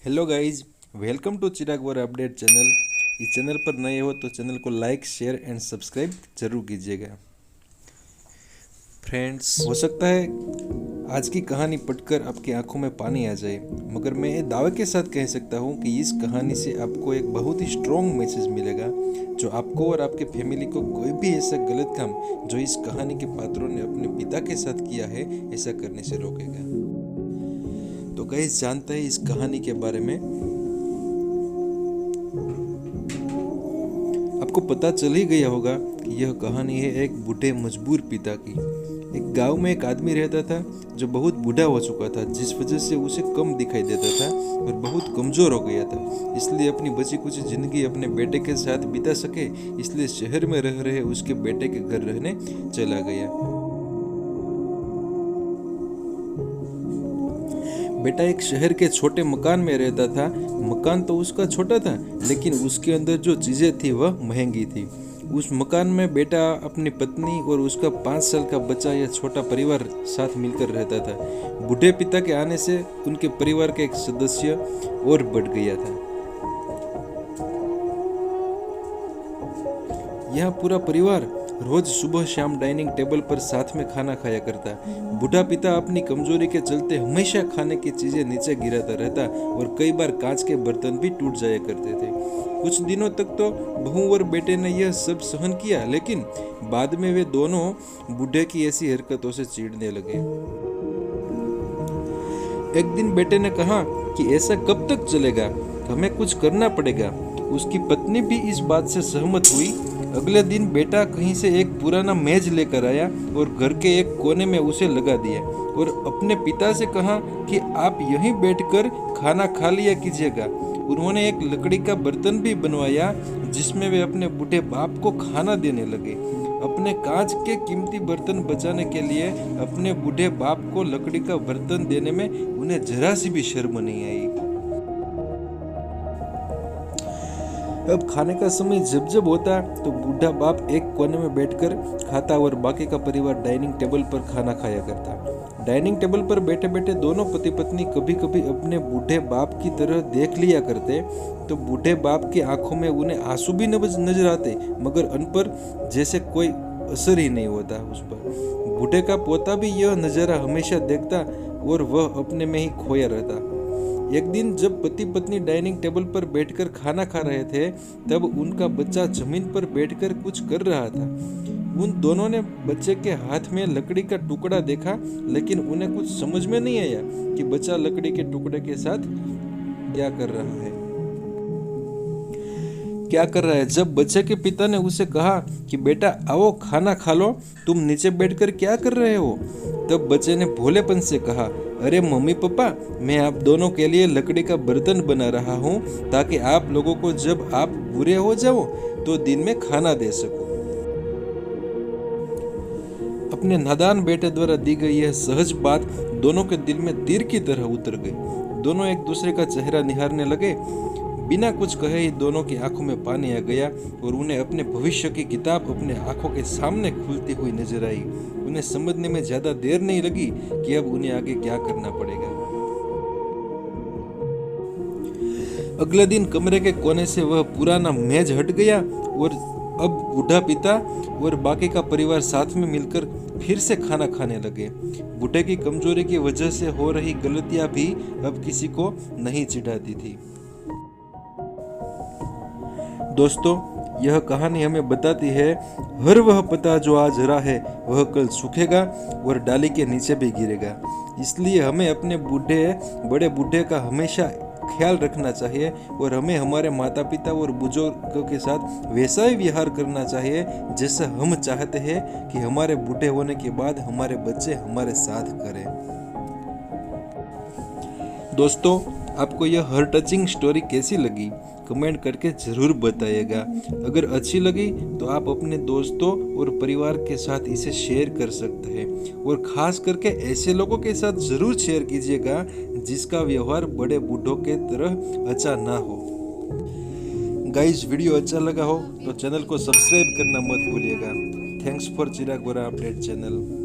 Hello guys, welcome to Chirag Vora update channel. इस channel पर नए हो तो चैनल को लाइक, शेयर एंड सब्सक्राइब जरूर कीजिएगा। फ्रेंड्स, हो सकता है आज की कहानी पढ़कर आपकी आंखों में पानी आ जाए, मगर मैं ये दावे के साथ कह सकता हूँ कि इस कहानी से आपको एक बहुत ही स्ट्रॉन्ग मैसेज मिलेगा जो आपको और आपके फैमिली को कोई भी ऐसा गलत काम जो इस कहानी के पात्रों ने अपने पिता के साथ किया है ऐसा करने से रोकेगा। तो गाइस, जानते हैं इस कहानी के बारे में। आपको पता चल ही गया होगा कि यह कहानी है एक बूढ़े मजबूर पिता की। एक गांव में एक आदमी रहता था जो बहुत बूढ़ा हो चुका था, जिस वजह से उसे कम दिखाई देता था और बहुत कमजोर हो गया था। इसलिए अपनी बची कुछ जिंदगी अपने बेटे के साथ बिता सके, इसलिए शहर में रह रहे उसके बेटे के घर रहने चला गया। बेटा एक शहर के छोटे मकान में रहता था। मकान तो उसका छोटा था, लेकिन उसके अंदर जो चीजें थी वह महंगी थी। उस मकान में बेटा अपनी पत्नी और उसका 5 साल का बच्चा या छोटा परिवार साथ मिलकर रहता था। बूढ़े पिता के आने से उनके परिवार का एक सदस्य और बढ़ गया था। यह पूरा परिवार रोज सुबह शाम डाइनिंग टेबल पर साथ में खाना खाया करता। बूढ़ा पिता अपनी कमजोरी के चलते हमेशा खाने की चीजें नीचे गिराता रहता और कई बार कांच के बर्तन भी टूट जाया करते थे। कुछ दिनों तक तो बहू और बेटे ने यह सब सहन किया, लेकिन बाद में वे दोनों बूढ़े की ऐसी हरकतों से चिढ़ने लगे। एक दिन बेटे ने कहा कि ऐसा कब तक चलेगा, हमें कुछ करना पड़ेगा। उसकी पत्नी भी इस बात से सहमत हुई। अगले दिन बेटा कहीं से एक पुराना मेज लेकर आया और घर के एक कोने में उसे लगा दिया और अपने पिता से कहा कि आप यहीं बैठकर खाना खा लिया कीजिएगा। उन्होंने एक लकड़ी का बर्तन भी बनवाया जिसमें वे अपने बूढ़े बाप को खाना देने लगे। अपने कांच के कीमती बर्तन बचाने के लिए अपने बूढ़े बाप को लकड़ी का बर्तन देने में उन्हें जरा सी भी शर्म नहीं आई। अब खाने का समय जब जब होता तो बूढ़ा बाप एक कोने में बैठकर खाता और बाकी का परिवार डाइनिंग टेबल पर खाना खाया करता। डाइनिंग टेबल पर बैठे बैठे दोनों पति पत्नी कभी कभी अपने बूढ़े बाप की तरह देख लिया करते तो बूढ़े बाप की आंखों में उन्हें आंसू भी नजर आते, मगर उन पर जैसे कोई असर ही नहीं होता उस पर। बूढ़े का पोता भी यह नजारा हमेशा देखता और वह अपने में ही खोया रहता। एक दिन जब पति पत्नी डाइनिंग टेबल पर बैठकर खाना खा रहे थे, तब उनका बच्चा जमीन पर बैठकर कुछ कर रहा था। उन दोनों ने बच्चे के हाथ में लकड़ी का टुकड़ा देखा, लेकिन उन्हें कुछ समझ में नहीं आया कि बच्चा लकड़ी के टुकड़े के साथ क्या कर रहा है। जब बच्चे के पिता ने उसे कहा कि बेटा आओ खाना खा लो, तुम नीचे बैठकर क्या कर रहे हो, तब बच्चे ने भोलेपन से कहा, अरे मम्मी पापा, मैं आप दोनों के लिए लकड़ी का बर्तन बना रहा हूँ ताकि आप लोगों को जब आप बुरे हो जाओ तो दिन में खाना दे सकूं। अपने नादान बेटे द्वारा दी गई यह सहज बात दोनों के दिल में तीर की तरह उतर गई। दोनों एक दूसरे का चेहरा निहारने लगे। बिना कुछ कहे ही दोनों की आंखों में पानी आ गया और उन्हें अपने भविष्य की किताब अपने आंखों के सामने खुलती हुई नजर आई। उन्हें समझने में ज्यादा देर नहीं लगी कि अब उन्हें आगे क्या करना पड़ेगा। अगले दिन कमरे के कोने से वह पुराना मेज हट गया और अब बूढ़ा पिता और बाकी का परिवार साथ में मिलकर फिर से खाना खाने लगे। बूढ़े की कमजोरी की वजह से हो रही गलतियां भी अब किसी को नहीं चिढ़ाती थी। दोस्तों, यह कहानी हमें बताती है हर वह पत्ता जो आज हरा है वह कल सूखेगा और डाली के नीचे भी गिरेगा। इसलिए हमें अपने बड़े बूढ़े का हमेशा ख्याल रखना चाहिए और हमें हमारे माता पिता और बुजुर्गों के साथ वैसा ही व्यवहार करना चाहिए जैसा हम चाहते हैं कि हमारे बूढ़े होने के बाद हमारे बच्चे हमारे साथ करें। दोस्तों, आपको यह हर टचिंग स्टोरी कैसी लगी कमेंट करके जरूर बताइएगा। अगर अच्छी लगी तो आप अपने दोस्तों और परिवार के साथ इसे शेयर कर सकते हैं और खास करके ऐसे लोगों के साथ जरूर शेयर कीजिएगा जिसका व्यवहार बड़े बूढ़ों के तरह अच्छा ना हो। गाइस, वीडियो अच्छा लगा हो तो चैनल को सब्सक्राइब करना मत भूलिएगा। Thanks for Chirag Vora update channel.